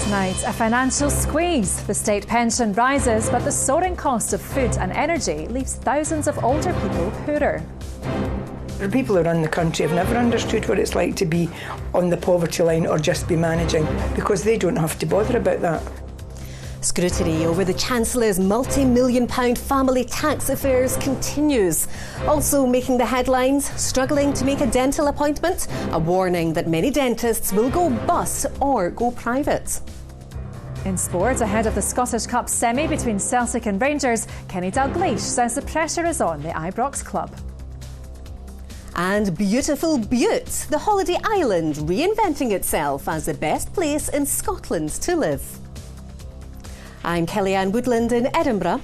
tonight, a financial squeeze. The state pension rises, but the soaring cost of food and energy leaves thousands of older people poorer. The people who run the country have never understood what it's like to be on the poverty line or just be managing, because they don't have to bother about that. Scrutiny over the Chancellor's multi-million-pound family tax affairs continues. Also making the headlines, struggling to make a dental appointment, a warning that many dentists will go bust or go private. In sport, ahead of the Scottish Cup semi between Celtic and Rangers, Kenny Dalglish says the pressure is on the Ibrox club. And beautiful Bute, the holiday island reinventing itself as the best place in Scotland to live. I'm Kellyanne Woodland in Edinburgh.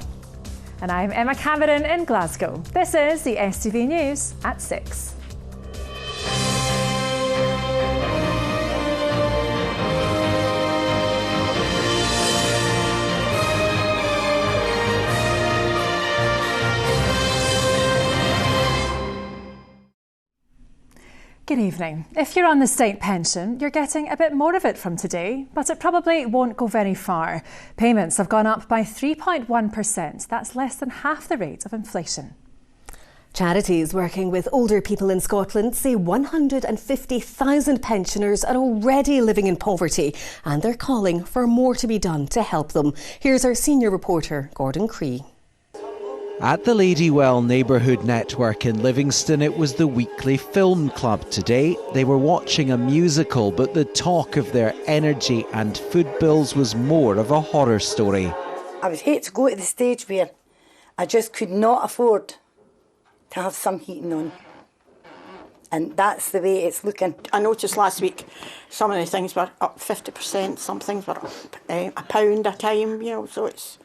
And I'm Emma Cameron in Glasgow. This is the STV News at 6. Good evening. If you're on the state pension, you're getting a bit more of it from today, but it probably won't go very far. Payments have gone up by 3.1%. That's less than half the rate of inflation. Charities working with older people in Scotland say 150,000 pensioners are already living in poverty, and they're calling for more to be done to help them. Here's our senior reporter, Gordon Cree. At the Ladywell Neighbourhood Network in Livingston, it was the weekly film club today. They were watching a musical, but the talk of their energy and food bills was more of a horror story. I would hate to go to the stage where I just could not afford to have some heating on. And that's the way it's looking. I noticed last week some of the things were up 50%, some things were up £1 a time, so it's...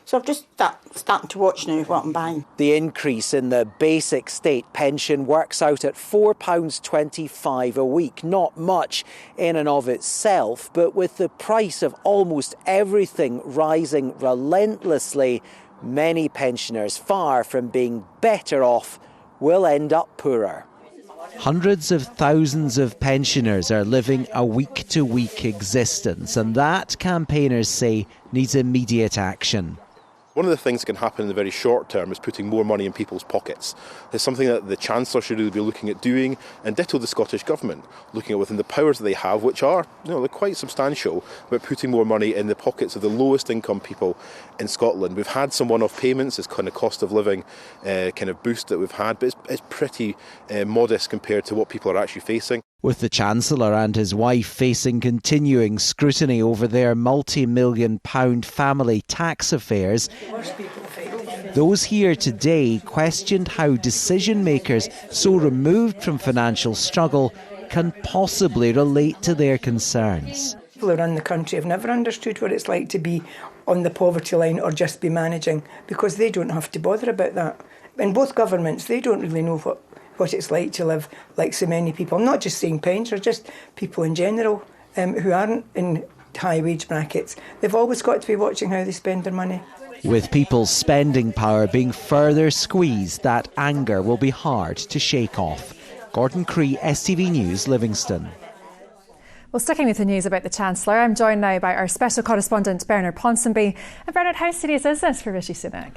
So I've just starting to watch now what I'm buying. The increase in the basic state pension works out at £4.25 a week. Not much in and of itself, but with the price of almost everything rising relentlessly, many pensioners, far from being better off, will end up poorer. Hundreds of thousands of pensioners are living a week-to-week existence, and that, campaigners say, needs immediate action. One of the things that can happen in the very short term is putting more money in people's pockets. It's something that the Chancellor should really be looking at doing, and ditto the Scottish Government, looking at within the powers that they have, which are they're quite substantial, about putting more money in the pockets of the lowest income people in Scotland. We've had some one-off payments, this kind of cost of living kind of boost that we've had, but it's pretty modest compared to what people are actually facing. With the Chancellor and his wife facing continuing scrutiny over their multi-million-pound family tax affairs, those here today questioned how decision-makers so removed from financial struggle can possibly relate to their concerns. People who run the country have never understood what it's like to be on the poverty line or just be managing, because they don't have to bother about that. In both governments, they don't really know what it's like to live like so many people. I'm not just saying pensioners, just people in general who aren't in high wage brackets. They've always got to be watching how they spend their money. With people's spending power being further squeezed, that anger will be hard to shake off. Gordon Cree, STV News, Livingston. Well, sticking with the news about the Chancellor, I'm joined now by our special correspondent Bernard Ponsonby. And Bernard, how serious is this for Rishi Sunak?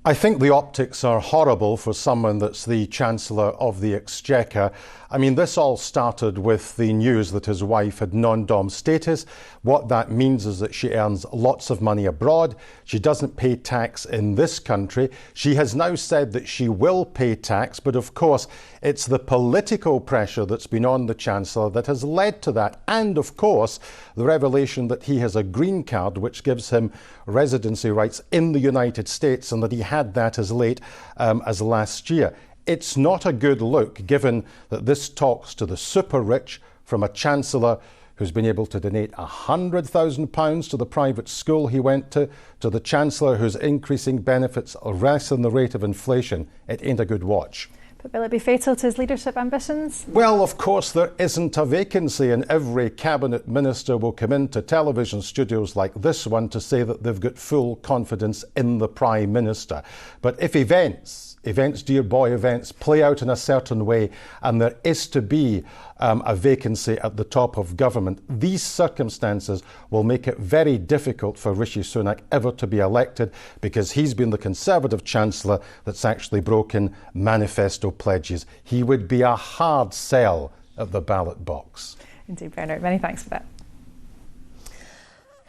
I think the optics are horrible for someone that's the Chancellor of the Exchequer. I mean, this all started with the news that his wife had non-dom status. What that means is that she earns lots of money abroad. She doesn't pay tax in this country. She has now said that she will pay tax, but of course, it's the political pressure that's been on the Chancellor that has led to that. And of course, the revelation that he has a green card, which gives him residency rights in the United States, and that he had that as late as last year. It's not a good look, given that this talks to the super rich from a Chancellor who's been able to donate £100,000 to the private school he went to the Chancellor who's increasing benefits less than the rate of inflation. It ain't a good watch. But will it be fatal to his leadership ambitions? Well, of course, there isn't a vacancy, and every cabinet minister will come into television studios like this one to say that they've got full confidence in the Prime Minister. But if events events, dear boy events, play out in a certain way, and there is to be a vacancy at the top of government, these circumstances will make it very difficult for Rishi Sunak ever to be elected, because he's been the Conservative Chancellor that's actually broken manifesto pledges. He would be a hard sell at the ballot box. Indeed, Bernard. Many thanks for that.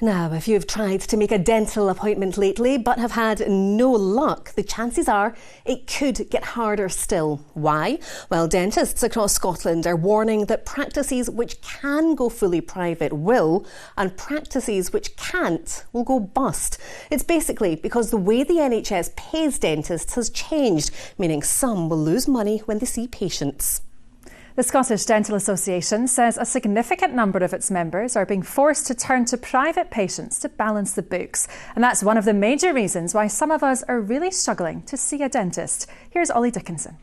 Now, if you've tried to make a dental appointment lately but have had no luck, the chances are it could get harder still. Why? Well, dentists across Scotland are warning that practices which can go fully private will, and practices which can't will go bust. It's basically because the way the NHS pays dentists has changed, meaning some will lose money when they see patients. The Scottish Dental Association says a significant number of its members are being forced to turn to private patients to balance the books. And that's one of the major reasons why some of us are really struggling to see a dentist. Here's Ollie Dickinson.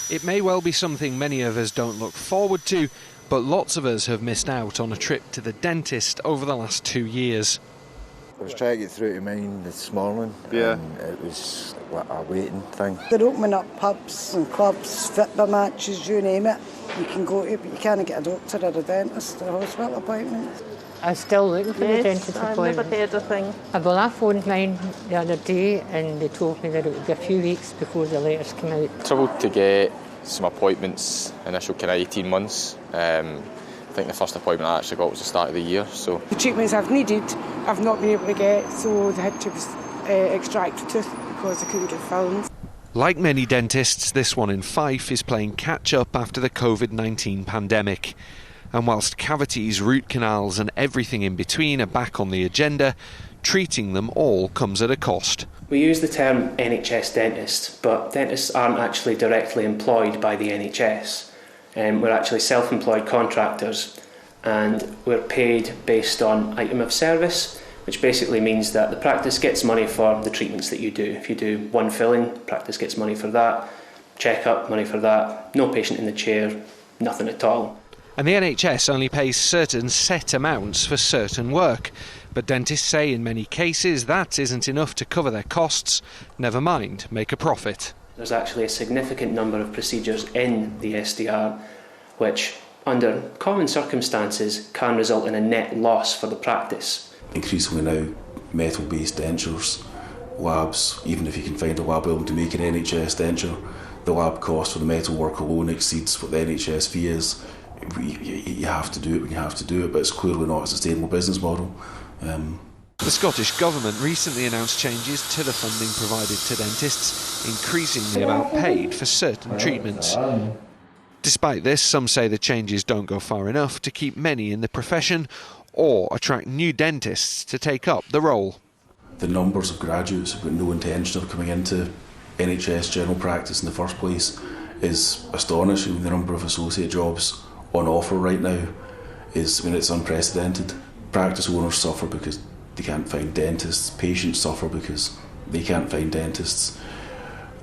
It may well be something many of us don't look forward to, but lots of us have missed out on a trip to the dentist over the last 2 years. I was trying to get through to mine this morning, and it was a waiting thing. They're opening up pubs and clubs, football matches, you name it. You can go to, but you can't get a doctor or a dentist or a hospital appointment. I'm still looking for the dentist appointment. I've never heard a thing. Well, I phoned mine the other day and they told me that it would be a few weeks before the letters came out. Troubled to get some appointments, initial kind of 18 months. I think the first appointment I actually got was the start of the year. So the treatments I've needed, I've not been able to get, so they had to extract a tooth because I couldn't get fillings. Like many dentists, this one in Fife is playing catch-up after the COVID-19 pandemic. And whilst cavities, root canals and everything in between are back on the agenda, treating them all comes at a cost. We use the term NHS dentist, but dentists aren't actually directly employed by the NHS. We're actually self-employed contractors, and we're paid based on item of service, which basically means that the practice gets money for the treatments that you do. If you do one filling, practice gets money for that, check-up, money for that, no patient in the chair, nothing at all. And the NHS only pays certain set amounts for certain work, but dentists say in many cases that isn't enough to cover their costs, never mind make a profit. There's actually a significant number of procedures in the SDR which, under common circumstances, can result in a net loss for the practice. Increasingly now, metal-based dentures, labs, even if you can find a lab able to make an NHS denture, the lab cost for the metal work alone exceeds what the NHS fee is. You have to do it when you have to do it, but it's clearly not a sustainable business model. The Scottish Government recently announced changes to the funding provided to dentists, increasing the amount paid for certain treatments. Despite this, some say the changes don't go far enough to keep many in the profession or attract new dentists to take up the role. The numbers of graduates who've got no intention of coming into NHS general practice in the first place is astonishing. The number of associate jobs on offer right now is, it's unprecedented. Practice owners suffer because they can't find dentists. Patients suffer because they can't find dentists.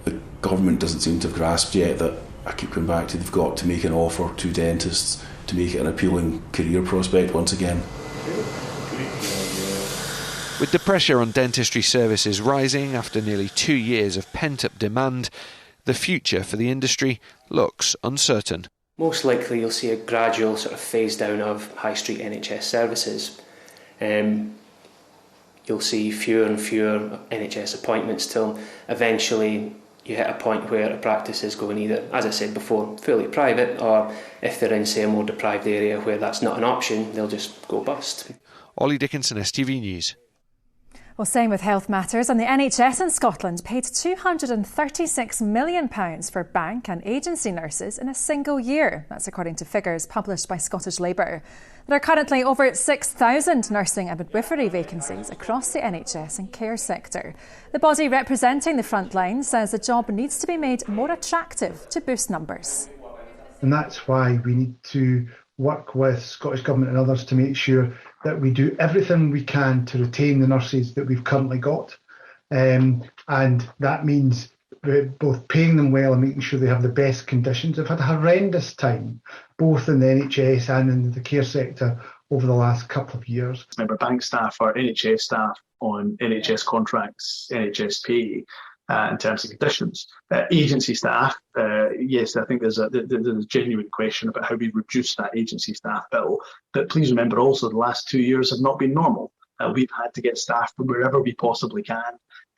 The government doesn't seem to have grasped yet that, I keep coming back to, they've got to make an offer to dentists to make it an appealing career prospect once again. With the pressure on dentistry services rising after nearly 2 years of pent-up demand, the future for the industry looks uncertain. Most likely you'll see a gradual sort of phase down of high street NHS services. You'll see fewer and fewer NHS appointments till eventually you hit a point where a practice is going either, as I said before, fully private, or if they're in, say, a more deprived area where that's not an option, they'll just go bust. Ollie Dickinson, STV News. Well, same with health matters, and the NHS in Scotland paid £236 million for bank and agency nurses in a single year. That's according to figures published by Scottish Labour. There are currently over 6,000 nursing and midwifery vacancies across the NHS and care sector. The body representing the front line says the job needs to be made more attractive to boost numbers. And that's why we need to work with Scottish Government and others to make sure that we do everything we can to retain the nurses that we've currently got. And that means both paying them well and making sure they have the best conditions. They've had a horrendous time, both in the NHS and in the care sector over the last couple of years. Member bank staff or NHS staff on NHS contracts, NHS pay, in terms of conditions. Agency staff, yes, I think there's a genuine question about how we reduce that agency staff bill. But please remember also the last 2 years have not been normal. We've had to get staff from wherever we possibly can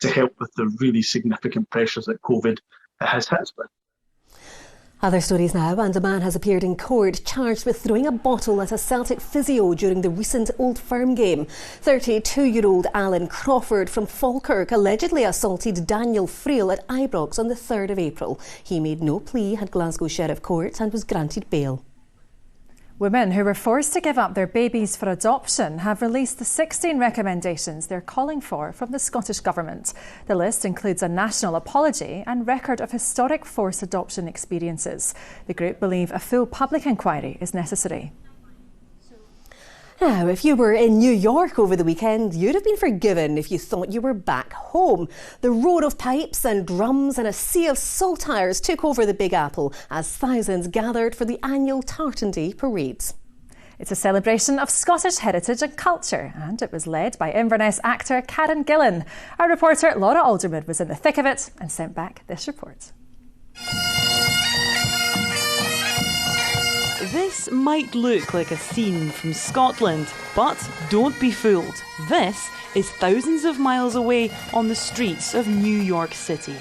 to help with the really significant pressures that COVID has hit us with. Other stories now, and a man has appeared in court charged with throwing a bottle at a Celtic physio during the recent Old Firm game. 32-year-old Alan Crawford from Falkirk allegedly assaulted Daniel Frail at Ibrox on the 3rd of April. He made no plea at Glasgow Sheriff Court and was granted bail. Women who were forced to give up their babies for adoption have released the 16 recommendations they're calling for from the Scottish Government. The list includes a national apology and record of historic forced adoption experiences. The group believe a full public inquiry is necessary. Now, if you were in New York over the weekend, you'd have been forgiven if you thought you were back home. The roar of pipes and drums and a sea of saltires took over the Big Apple as thousands gathered for the annual Tartan Day parades. It's a celebration of Scottish heritage and culture, and it was led by Inverness actor Karen Gillan. Our reporter Laura Alderman was in the thick of it and sent back this report. This might look like a scene from Scotland, but don't be fooled. This is thousands of miles away on the streets of New York City.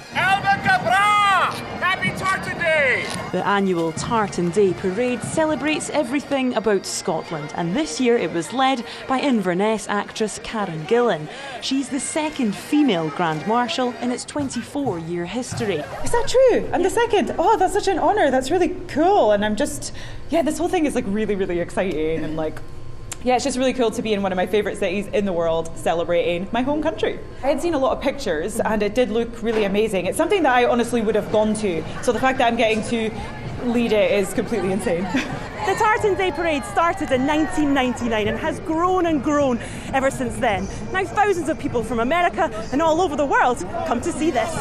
Happy Tartan Day! The annual Tartan Day parade celebrates everything about Scotland, and this year it was led by Inverness actress Karen Gillan. She's the second female Grand Marshal in its 24-year history. Is that true? I'm the second. Oh, that's such an honour. That's really cool. And I'm just, this whole thing is like really, really exciting and like, it's just really cool to be in one of my favourite cities in the world celebrating my home country. I had seen a lot of pictures and it did look really amazing. It's something that I honestly would have gone to. So the fact that I'm getting to lead it is completely insane. The Tartan Day Parade started in 1999 and has grown and grown ever since then. Now thousands of people from America and all over the world come to see this.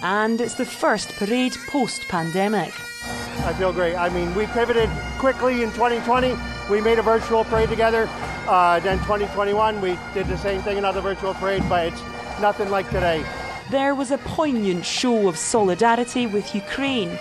And it's the first parade post-pandemic. I feel great. I mean, we pivoted quickly in 2020. We made a virtual parade together. Then 2021, we did the same thing, another virtual parade, but it's nothing like today. There was a poignant show of solidarity with Ukraine,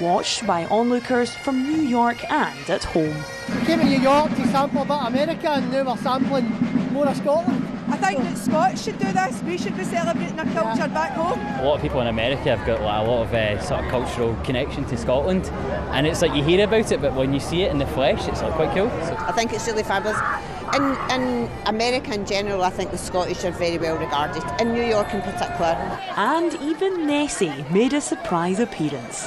watched by onlookers from New York and at home. We came to New York to sample a bit of America and now we're sampling more of Scotland. I think that Scots should do this. We should be celebrating our culture back home. A lot of people in America have got like, a lot of sort of cultural connection to Scotland, and it's like you hear about it, but when you see it in the flesh, it's like quite cool. I think it's really fabulous. In America in general, I think the Scottish are very well regarded, in New York in particular. And even Nessie made a surprise appearance.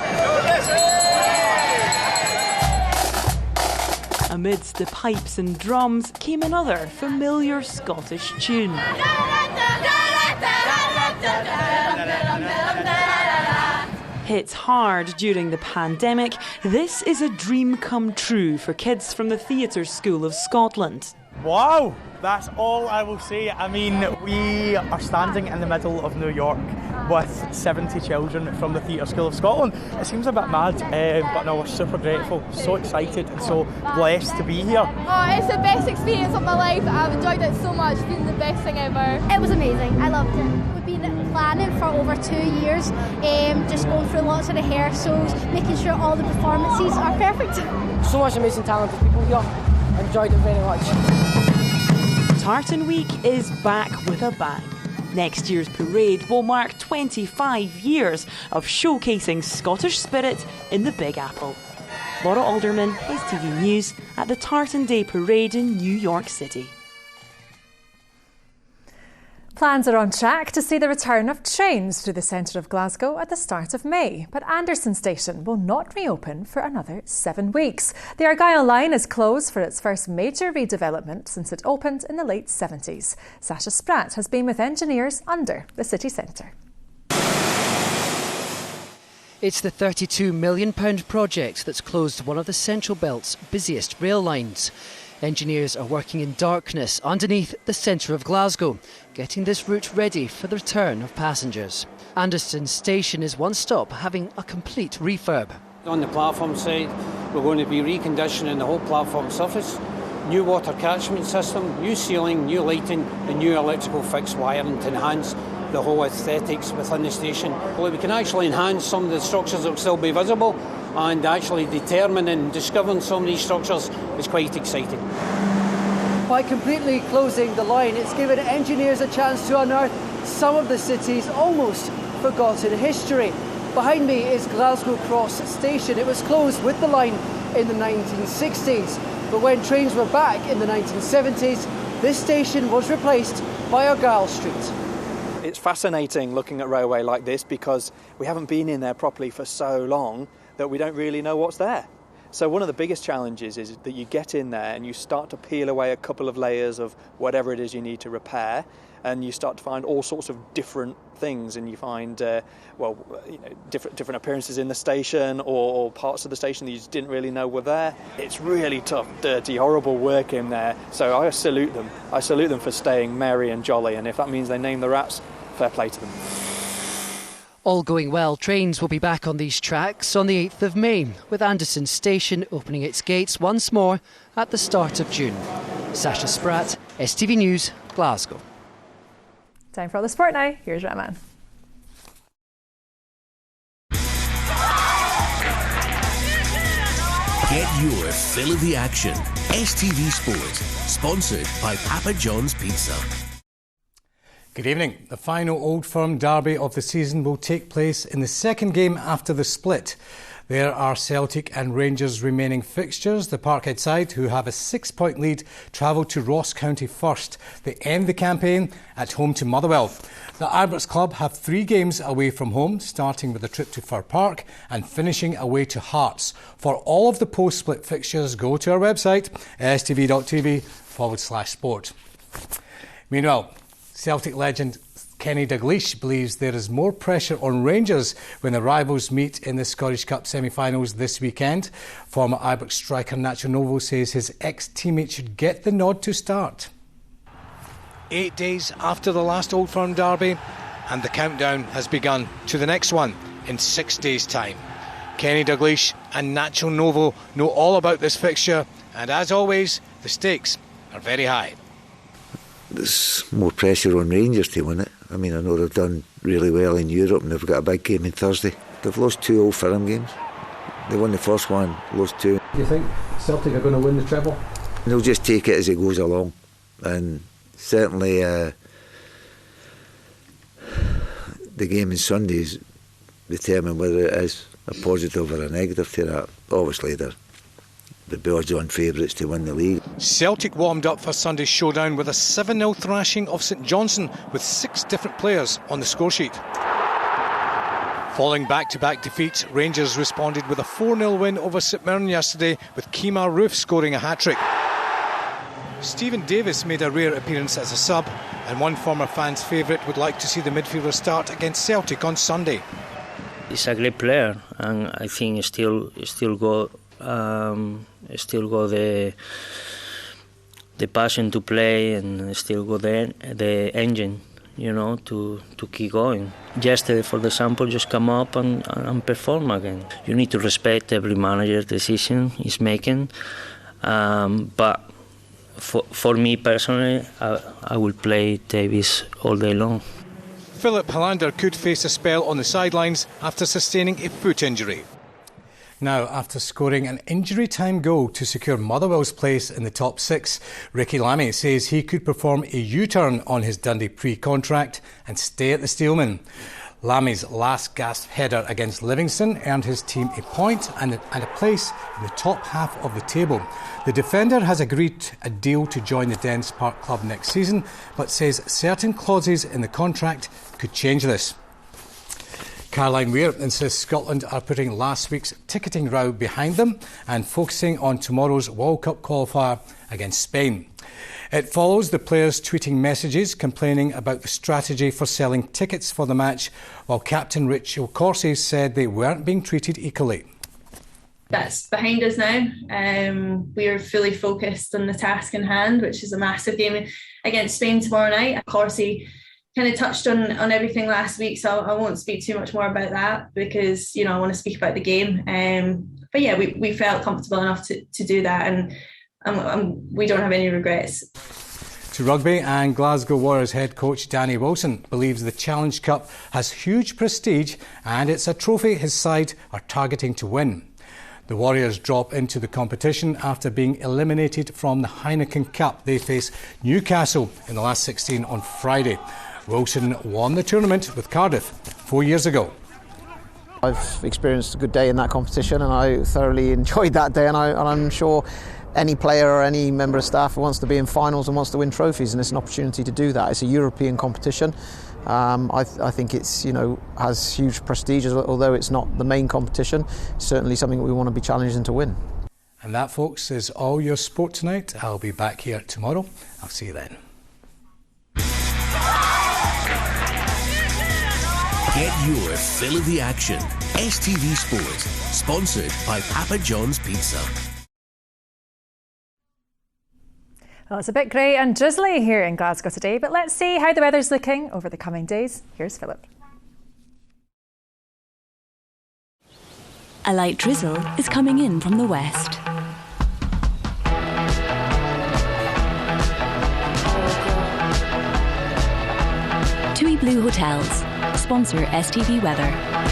Amidst the pipes and drums came another familiar Scottish tune. Hit hard during the pandemic, this is a dream come true for kids from the Theatre School of Scotland. Wow, that's all I will say. I mean, we are standing in the middle of New York with 70 children from the Theatre School of Scotland. It seems a bit mad, but no, we're super grateful, so excited and so blessed to be here. Oh, it's the best experience of my life. I've enjoyed it so much. It's been the best thing ever. It was amazing. I loved it. We've been planning for over 2 years, just going through lots of rehearsals, making sure all the performances are perfect. So much amazing talented people here. I enjoyed it very much. Tartan Week is back with a bang. Next year's parade will mark 25 years of showcasing Scottish spirit in the Big Apple. Laura Alderman, STV News, at the Tartan Day Parade in New York City. Plans are on track to see the return of trains through the centre of Glasgow at the start of May, but Anderson Station will not reopen for another 7 weeks. The Argyll line is closed for its first major redevelopment since it opened in the late 70s. Sasha Spratt has been with engineers under the city centre. It's the £32 million project that's closed one of the Central Belt's busiest rail lines. Engineers are working in darkness underneath the centre of Glasgow, getting this route ready for the return of passengers. Anderson Station is one stop having a complete refurb. On the platform side, we're going to be reconditioning the whole platform surface. new water catchment system, new ceiling, new lighting and new electrical fixed wiring to enhance the whole aesthetics within the station. Well, we can actually enhance some of the structures that will still be visible, and actually determine and discovering some of these structures is quite exciting. By completely closing the line, it's given engineers a chance to unearth some of the city's almost forgotten history. Behind me is Glasgow Cross Station. It was closed with the line in the 1960s, but when trains were back in the 1970s, this station was replaced by Argyle Street. It's fascinating looking at railway like this because we haven't been in there properly for so long that we don't really know what's there. So one of the biggest challenges is that you get in there and you start to peel away a couple of layers of whatever it is you need to repair, and you start to find all sorts of different things, and you find different appearances in the station or parts of the station that you just didn't really know were there. It's really tough, dirty, horrible work in there. So I salute them. I salute them for staying merry and jolly, and if that means they name the rats, fair play to them. All going well, trains will be back on these tracks on the 8th of May, with Anderson Station opening its gates once more at the start of June. Sasha Spratt, STV News, Glasgow. Time for all the sport now. Here's Rahman. Get your fill of the action. STV Sports, sponsored by Papa John's Pizza. Good evening. The final Old Firm derby of the season will take place in the second game after the split. There are Celtic and Rangers remaining fixtures. The Parkhead side, who have a 6-point lead, travel to Ross County first. They end the campaign at home to Motherwell. The Ibrox club have 3 games away from home, starting with a trip to Fir Park and finishing away to Hearts. For all of the post-split fixtures, go to our website, stv.tv/sport. Meanwhile, Celtic legend Kenny Dalglish believes there is more pressure on Rangers when the rivals meet in the Scottish Cup semi-finals this weekend. Former Ibrox striker Nacho Novo says his ex-teammate should get the nod to start. 8 days after the last Old Firm derby, and the countdown has begun to the next one in 6 days' time. Kenny Dalglish and Nacho Novo know all about this fixture, and as always, the stakes are very high. There's more pressure on Rangers to win it. I mean, I know they've done really well in Europe and they've got a big game on Thursday. They've lost 2 Old Firm games. They won the first one, lost 2. Do you think Celtic are going to win the treble? They'll just take it as it goes along, and certainly the game on Sundays determine whether it is a positive or a negative to that. Obviously they're the odds-on favourites to win the league. Celtic warmed up for Sunday's showdown with a 7-0 thrashing of St Johnstone with 6 different players on the scoresheet. Following back-to-back defeats, Rangers responded with a 4-0 win over St Mirren yesterday, with Kemar Roof scoring a hat-trick. Stephen Davis made a rare appearance as a sub, and one former fan's favourite would like to see the midfielder start against Celtic on Sunday. He's a great player, and I think still got the passion to play, and still got the engine, to keep going. Yesterday, for example, just come up and perform again. You need to respect every manager's decision he's making, but for me personally, I will play Davis all day long. Philip Hollander could face a spell on the sidelines after sustaining a foot injury. Now, after scoring an injury-time goal to secure Motherwell's place in the top 6, Ricky Lamy says he could perform a U-turn on his Dundee pre-contract and stay at the Steelmen. Lamy's last-gasp header against Livingston earned his team a point and a place in the top half of the table. The defender has agreed a deal to join the Dens Park club next season, but says certain clauses in the contract could change this. Caroline Weir insists Scotland are putting last week's ticketing row behind them and focusing on tomorrow's World Cup qualifier against Spain. It follows the players tweeting messages complaining about the strategy for selling tickets for the match, while Captain Rachel Corsie said they weren't being treated equally. That's behind us now. We are fully focused on the task in hand, which is a massive game against Spain tomorrow night. Corsie kind of touched on everything last week, so I won't speak too much more about that because, I want to speak about the game. But yeah, we felt comfortable enough to do that, and we don't have any regrets. To rugby, and Glasgow Warriors head coach Danny Wilson believes the Challenge Cup has huge prestige and it's a trophy his side are targeting to win. The Warriors drop into the competition after being eliminated from the Heineken Cup. They face Newcastle in the last 16 on Friday. Wilson won the tournament with Cardiff 4 years ago. I've experienced a good day in that competition and I thoroughly enjoyed that day, and I'm sure any player or any member of staff who wants to be in finals and wants to win trophies, and it's an opportunity to do that. It's a European competition. I think it's, has huge prestige, although it's not the main competition. It's certainly something that we want to be challenging to win. And that, folks, is all your sport tonight. I'll be back here tomorrow. I'll see you then. Get your fill of the action. STV Sports, sponsored by Papa John's Pizza. Well, it's a bit grey and drizzly here in Glasgow today, but let's see how the weather's looking over the coming days. Here's Philip. A light drizzle is coming in from the west. TUI Blue Hotels sponsor STV Weather.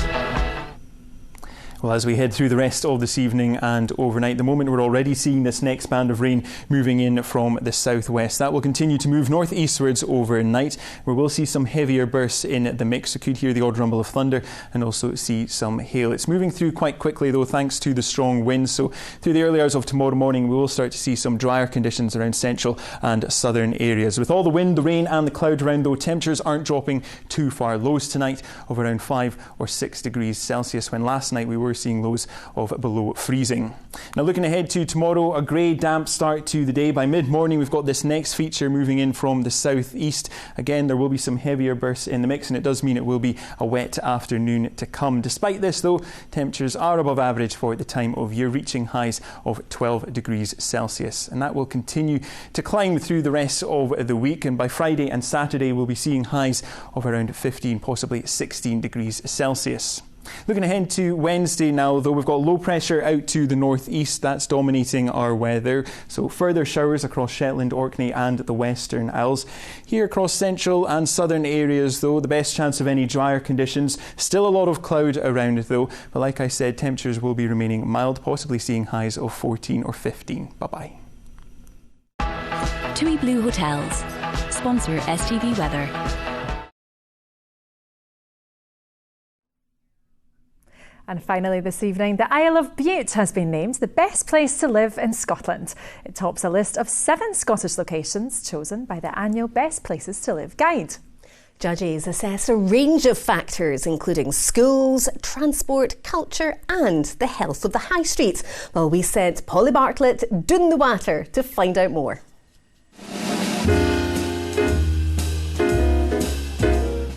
Well, as we head through the rest of this evening and overnight, the moment we're already seeing this next band of rain moving in from the southwest. That will continue to move northeastwards overnight, where we'll see some heavier bursts in the mix. So could hear the odd rumble of thunder and also see some hail. It's moving through quite quickly though, thanks to the strong winds. So through the early hours of tomorrow morning, we will start to see some drier conditions around central and southern areas. With all the wind, the rain and the cloud around though, temperatures aren't dropping too far. Lows tonight of around 5 or 6 degrees Celsius, when last night we were seeing lows of below freezing. Now looking ahead to tomorrow, a grey, damp start to the day. By mid-morning we've got this next feature moving in from the southeast. Again, there will be some heavier bursts in the mix, and it does mean it will be a wet afternoon to come. Despite this though, temperatures are above average for the time of year, reaching highs of 12 degrees Celsius, and that will continue to climb through the rest of the week, and by Friday and Saturday we'll be seeing highs of around 15, possibly 16 degrees Celsius. Looking ahead to Wednesday now, though, we've got low pressure out to the northeast. That's dominating our weather. So further showers across Shetland, Orkney and the Western Isles. Here across central and southern areas, though, the best chance of any drier conditions. Still a lot of cloud around, though. But like I said, temperatures will be remaining mild, possibly seeing highs of 14 or 15. Bye-bye. TUI Blue Hotels sponsor STV Weather. And finally this evening, the Isle of Bute has been named the best place to live in Scotland. It tops a list of 7 Scottish locations chosen by the annual Best Places to Live guide. Judges assessed a range of factors, including schools, transport, culture and the health of the high street. Well, we sent Polly Bartlett doon the water to find out more.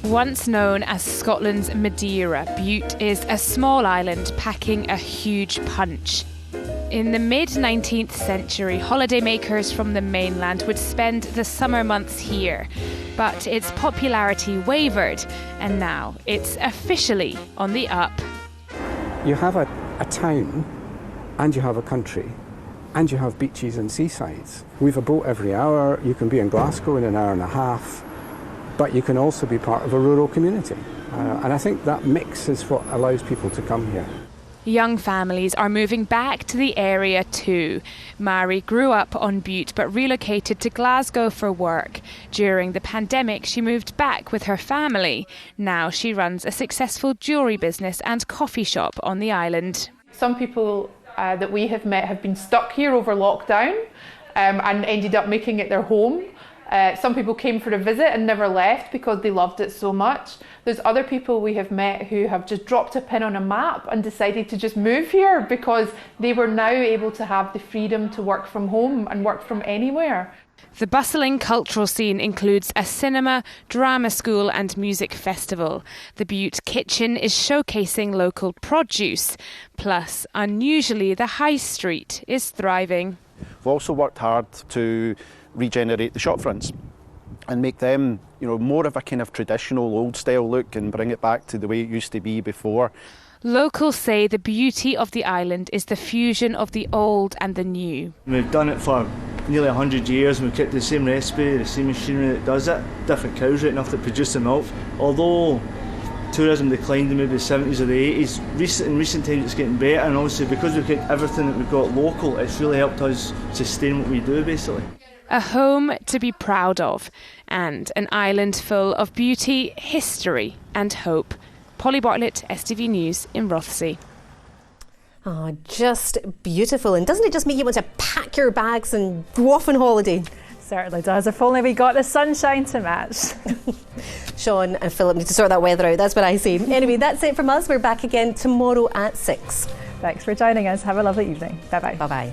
Once known as Scotland's Madeira, Bute is a small island packing a huge punch. In the mid-19th century, holidaymakers from the mainland would spend the summer months here, but its popularity wavered, and now it's officially on the up. You have a town, and you have a country, and you have beaches and seasides. We've a boat every hour. You can be in Glasgow in an hour and a half. But you can also be part of a rural community. And I think that mix is what allows people to come here. Young families are moving back to the area too. Mary grew up on Bute but relocated to Glasgow for work. During the pandemic, she moved back with her family. Now she runs a successful jewellery business and coffee shop on the island. Some people that we have met have been stuck here over lockdown and ended up making it their home. Some people came for a visit and never left because they loved it so much. There's other people we have met who have just dropped a pin on a map and decided to just move here because they were now able to have the freedom to work from home and work from anywhere. The bustling cultural scene includes a cinema, drama school and music festival. The Bute Kitchen is showcasing local produce. Plus, unusually, the high street is thriving. We've also worked hard to regenerate the shop fronts and make them, more of a kind of traditional old style look and bring it back to the way it used to be before. Locals say the beauty of the island is the fusion of the old and the new. We've done it for nearly 100 years and we've kept the same recipe, the same machinery that does it, different cows right enough that produce the milk. Although tourism declined in maybe the 70s or the 80s, in recent times it's getting better, and obviously because we've kept everything that we've got local, it's really helped us sustain what we do basically. A home to be proud of, and an island full of beauty, history and hope. Polly Bartlett, STV News in Rothesay. Oh, just beautiful. And doesn't it just make you want to pack your bags and go off on holiday? Certainly does. If only we got the sunshine to match. Sean and Philip need to sort that weather out. That's what I say. Anyway, that's it from us. We're back again tomorrow at 6. Thanks for joining us. Have a lovely evening. Bye-bye. Bye-bye.